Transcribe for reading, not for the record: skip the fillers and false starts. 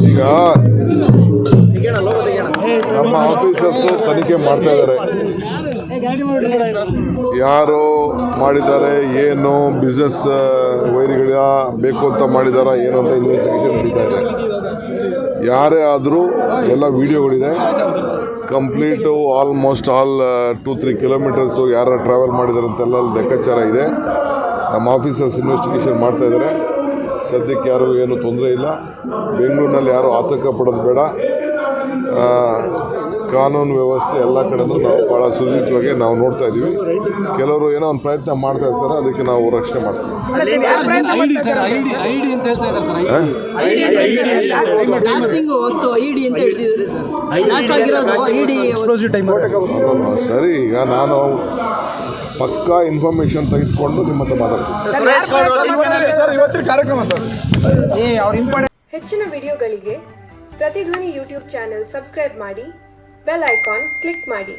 ಈಗ ನಮ್ಮ ಆಫೀಸರ್ಸು ತನಿಖೆ ಮಾಡ್ತಾ ಇದ್ದಾರೆ. ಯಾರು ಮಾಡಿದ್ದಾರೆ, ಏನು ಬಿಸ್ನೆಸ್ ವೈರಿಗಳ ಬೇಕು ಅಂತ ಮಾಡಿದಾರಾ ಏನು ಅಂತ ಇನ್ವೆಸ್ಟಿಗೇಷನ್ ನಡೀತಾ ಇದೆ. ಯಾರೇ ಆದರೂ ಎಲ್ಲ ವೀಡಿಯೋಗಳಿದೆ. ಕಂಪ್ಲೀಟು ಆಲ್ಮೋಸ್ಟ್ ಆಲ್ 2-3 ಕಿಲೋಮೀಟರ್ಸು ಯಾರು ಟ್ರಾವೆಲ್ ಮಾಡಿದ್ದಾರೆ ಅಂತೆಲ್ಲ ಲೆಕ್ಕಾಚಾರ ಇದೆ. ನಮ್ಮ ಆಫೀಸರ್ಸ್ ಇನ್ವೆಸ್ಟಿಗೇಷನ್ ಮಾಡ್ತಾ ಇದ್ದಾರೆ. ಸದ್ಯಕ್ಕೆ ಯಾರು ಏನು ತೊಂದರೆ ಇಲ್ಲ. ಬೆಂಗಳೂರಿನಲ್ಲಿ ಯಾರು ಆತಂಕ ಪಡೋದು ಬೇಡ. ಕಾನೂನು ವ್ಯವಸ್ಥೆ ಎಲ್ಲ ಕಡೆನೂ ನಾವು ಭಾಳ ಸುರಕ್ಷಿತವಾಗಿ ನಾವು ನೋಡ್ತಾ ಇದ್ದೀವಿ. ಕೆಲವರು ಏನೋ ಒಂದು ಪ್ರಯತ್ನ ಮಾಡ್ತಾ ಇರ್ತಾರೆ, ಅದಕ್ಕೆ ನಾವು ರಕ್ಷಣೆ ಮಾಡ್ತೀವಿ. ಸರಿ, ಈಗ ನಾನು ಪಕ್ಕಾ ಇನ್ಫಾರ್ಮೇಶನ್ ತೆಗೆದುಕೊಂಡು ನಿಮ್ಮ ಹತ್ರ ಮಾತಾಡ್ತೀನಿ. ಹೆಚ್ಚಿನ ವಿಡಿಯೋಗಳಿಗೆ ಪ್ರತಿಧ್ವನಿ ಯೂಟ್ಯೂಬ್ ಚಾನೆಲ್ ಸಬ್ಸ್ಕ್ರೈಬ್ ಮಾಡಿ, ಬೆಲ್ ಐಕಾನ್ ಕ್ಲಿಕ್ ಮಾಡಿ.